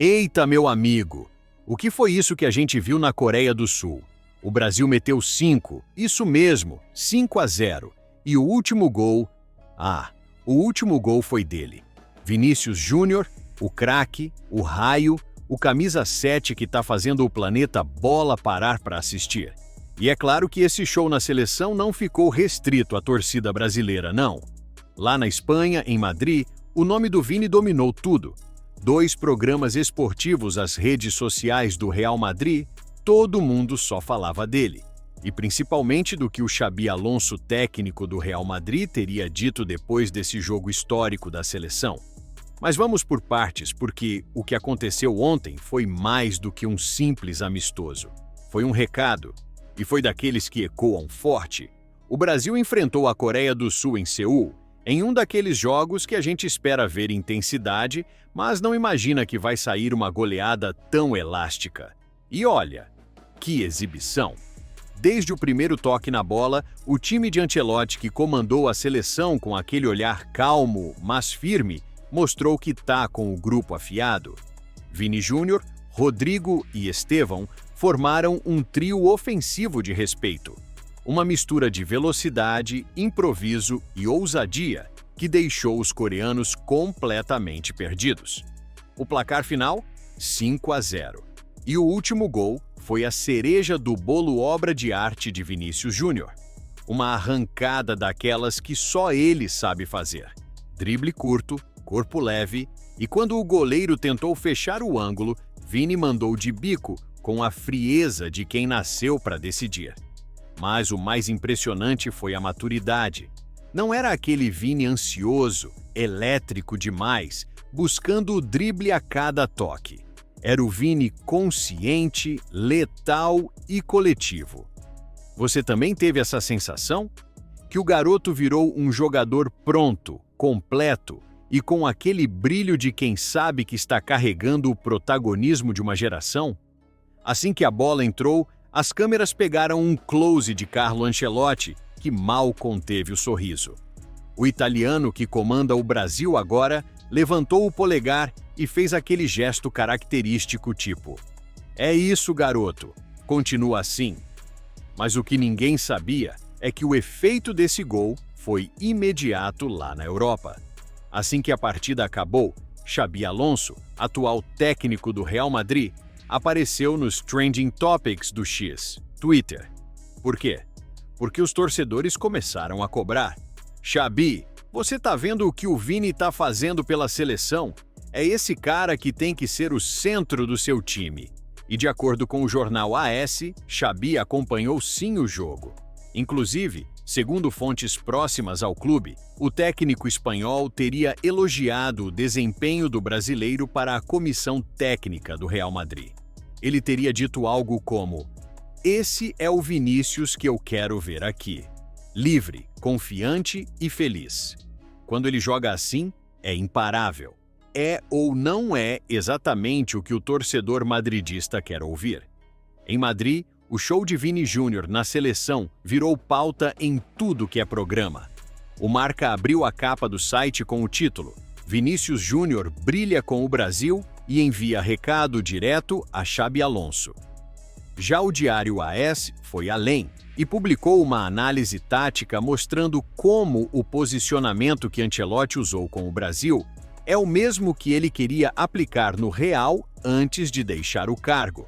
Eita, meu amigo! O que foi isso que a gente viu na Coreia do Sul? O Brasil meteu 5, isso mesmo, 5-0. E o último gol... o último gol foi dele. Vinícius Júnior, o craque, o raio, o camisa 7 que tá fazendo o planeta bola parar para assistir. E é claro que esse show na seleção não ficou restrito à torcida brasileira, não. Lá na Espanha, em Madrid, o nome do Vini dominou tudo. 2 programas esportivos às redes sociais do Real Madrid, todo mundo só falava dele. E principalmente do que o Xabi Alonso, técnico do Real Madrid, teria dito depois desse jogo histórico da seleção. Mas vamos por partes, porque o que aconteceu ontem foi mais do que um simples amistoso. Foi um recado, e foi daqueles que ecoam forte. O Brasil enfrentou a Coreia do Sul em Seul, em um daqueles jogos que a gente espera ver intensidade, mas não imagina que vai sair uma goleada tão elástica. E olha, que exibição! Desde o primeiro toque na bola, o time de Ancelotti, que comandou a seleção com aquele olhar calmo, mas firme, mostrou que tá com o grupo afiado. Vini Júnior, Rodrigo e Estevão formaram um trio ofensivo de respeito. Uma mistura de velocidade, improviso e ousadia que deixou os coreanos completamente perdidos. O placar final? 5-0. E o último gol foi a cereja do bolo obra de arte de Vinícius Júnior. Uma arrancada daquelas que só ele sabe fazer. Drible curto, corpo leve, e quando o goleiro tentou fechar o ângulo, Vini mandou de bico com a frieza de quem nasceu para decidir. Mas o mais impressionante foi a maturidade. Não era aquele Vini ansioso, elétrico demais, buscando o drible a cada toque. Era o Vini consciente, letal e coletivo. Você também teve essa sensação? Que o garoto virou um jogador pronto, completo e com aquele brilho de quem sabe que está carregando o protagonismo de uma geração? Assim que a bola entrou, as câmeras pegaram um close de Carlo Ancelotti, que mal conteve o sorriso. O italiano que comanda o Brasil agora levantou o polegar e fez aquele gesto característico tipo: "É isso, garoto, continua assim." Mas o que ninguém sabia é que o efeito desse gol foi imediato lá na Europa. Assim que a partida acabou, Xabi Alonso, atual técnico do Real Madrid, apareceu nos Trending Topics do X, Twitter. Por quê? Porque os torcedores começaram a cobrar. "Xabi, você tá vendo o que o Vini tá fazendo pela seleção? É esse cara que tem que ser o centro do seu time." E de acordo com o jornal AS, Xabi acompanhou sim o jogo. Inclusive, segundo fontes próximas ao clube, o técnico espanhol teria elogiado o desempenho do brasileiro para a comissão técnica do Real Madrid. Ele teria dito algo como: "Esse é o Vinícius que eu quero ver aqui. Livre, confiante e feliz. Quando ele joga assim, é imparável." É ou não é exatamente o que o torcedor madridista quer ouvir. Em Madrid, o show de Vini Júnior na seleção virou pauta em tudo que é programa. O Marca abriu a capa do site com o título: "Vinícius Júnior brilha com o Brasil e envia recado direto a Xabi Alonso." Já o diário AS foi além e publicou uma análise tática mostrando como o posicionamento que Ancelotti usou com o Brasil é o mesmo que ele queria aplicar no Real antes de deixar o cargo.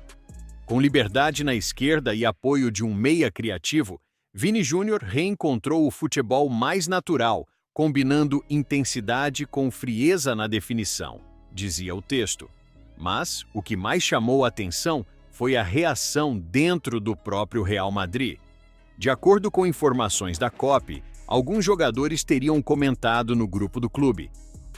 Com liberdade na esquerda e apoio de um meia criativo, Vini Júnior reencontrou o futebol mais natural, combinando intensidade com frieza na definição, dizia o texto. Mas o que mais chamou a atenção foi a reação dentro do próprio Real Madrid. De acordo com informações da COP, alguns jogadores teriam comentado no grupo do clube: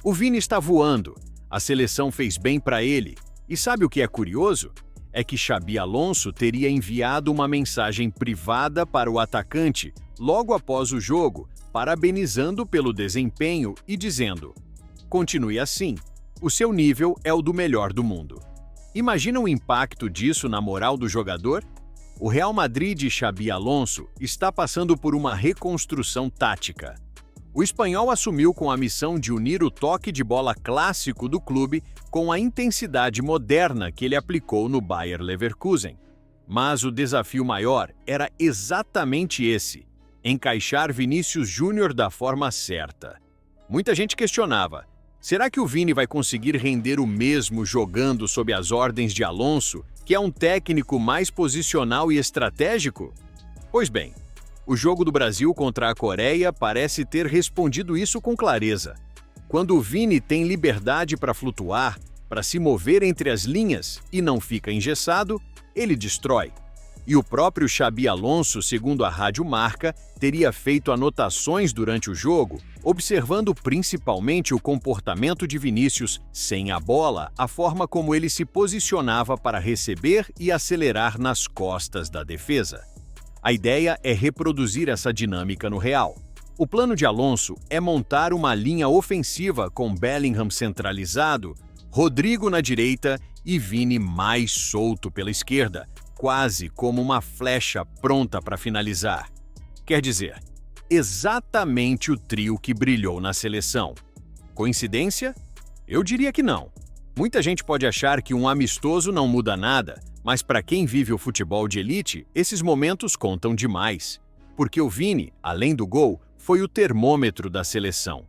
"O Vini está voando, a seleção fez bem para ele." E sabe o que é curioso? É que Xabi Alonso teria enviado uma mensagem privada para o atacante logo após o jogo, parabenizando pelo desempenho e dizendo: "Continue assim, o seu nível é o do melhor do mundo." Imagina o impacto disso na moral do jogador? O Real Madrid de Xabi Alonso está passando por uma reconstrução tática. O espanhol assumiu com a missão de unir o toque de bola clássico do clube com a intensidade moderna que ele aplicou no Bayer Leverkusen. Mas o desafio maior era exatamente esse: encaixar Vinícius Júnior da forma certa. Muita gente questionava: será que o Vini vai conseguir render o mesmo jogando sob as ordens de Alonso, que é um técnico mais posicional e estratégico? Pois bem, o jogo do Brasil contra a Coreia parece ter respondido isso com clareza. Quando o Vini tem liberdade para flutuar, para se mover entre as linhas e não fica engessado, ele destrói. E o próprio Xabi Alonso, segundo a Rádio Marca, teria feito anotações durante o jogo, observando principalmente o comportamento de Vinícius sem a bola, a forma como ele se posicionava para receber e acelerar nas costas da defesa. A ideia é reproduzir essa dinâmica no real. O plano de Alonso é montar uma linha ofensiva com Bellingham centralizado, Rodrigo na direita e Vini mais solto pela esquerda, quase como uma flecha pronta para finalizar. Quer dizer, exatamente o trio que brilhou na seleção. Coincidência? Eu diria que não. Muita gente pode achar que um amistoso não muda nada, mas para quem vive o futebol de elite, esses momentos contam demais. Porque o Vini, além do gol, foi o termômetro da seleção.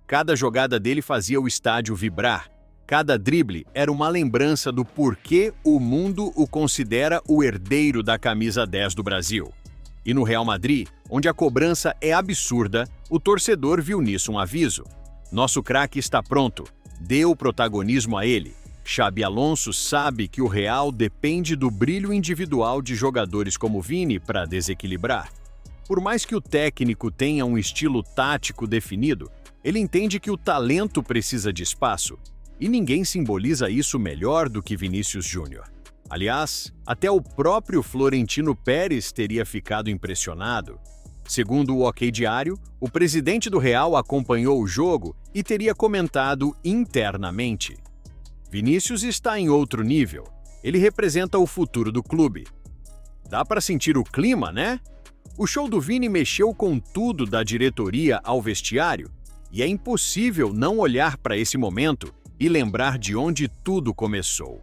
Cada jogada dele fazia o estádio vibrar. Cada drible era uma lembrança do porquê o mundo o considera o herdeiro da camisa 10 do Brasil. E no Real Madrid, onde a cobrança é absurda, o torcedor viu nisso um aviso. Nosso craque está pronto, dê o protagonismo a ele. Xabi Alonso sabe que o Real depende do brilho individual de jogadores como Vini para desequilibrar. Por mais que o técnico tenha um estilo tático definido, ele entende que o talento precisa de espaço. E ninguém simboliza isso melhor do que Vinícius Júnior. Aliás, até o próprio Florentino Pérez teria ficado impressionado. Segundo o OK Diário, o presidente do Real acompanhou o jogo e teria comentado internamente: Vinícius está em outro nível. Ele representa o futuro do clube. Dá para sentir o clima, né? O show do Vini mexeu com tudo da diretoria ao vestiário, e é impossível não olhar para esse momento e lembrar de onde tudo começou.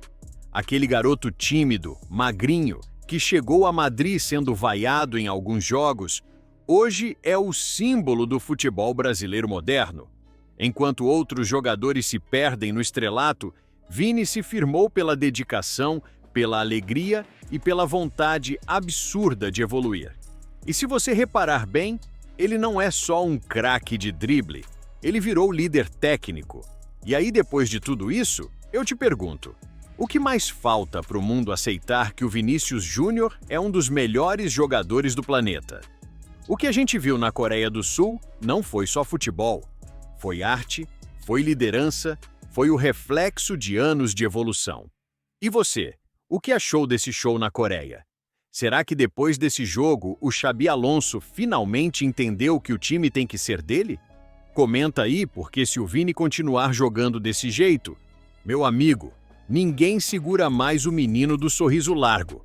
Aquele garoto tímido, magrinho, que chegou a Madrid sendo vaiado em alguns jogos, hoje é o símbolo do futebol brasileiro moderno. Enquanto outros jogadores se perdem no estrelato, Vini se firmou pela dedicação, pela alegria e pela vontade absurda de evoluir. E se você reparar bem, ele não é só um craque de drible, ele virou líder técnico. E aí, depois de tudo isso, eu te pergunto, o que mais falta para o mundo aceitar que o Vinícius Júnior é um dos melhores jogadores do planeta? O que a gente viu na Coreia do Sul não foi só futebol. Foi arte, foi liderança, foi o reflexo de anos de evolução. E você, o que achou desse show na Coreia? Será que depois desse jogo o Xabi Alonso finalmente entendeu que o time tem que ser dele? Comenta aí, porque se o Vini continuar jogando desse jeito, meu amigo, ninguém segura mais o menino do sorriso largo.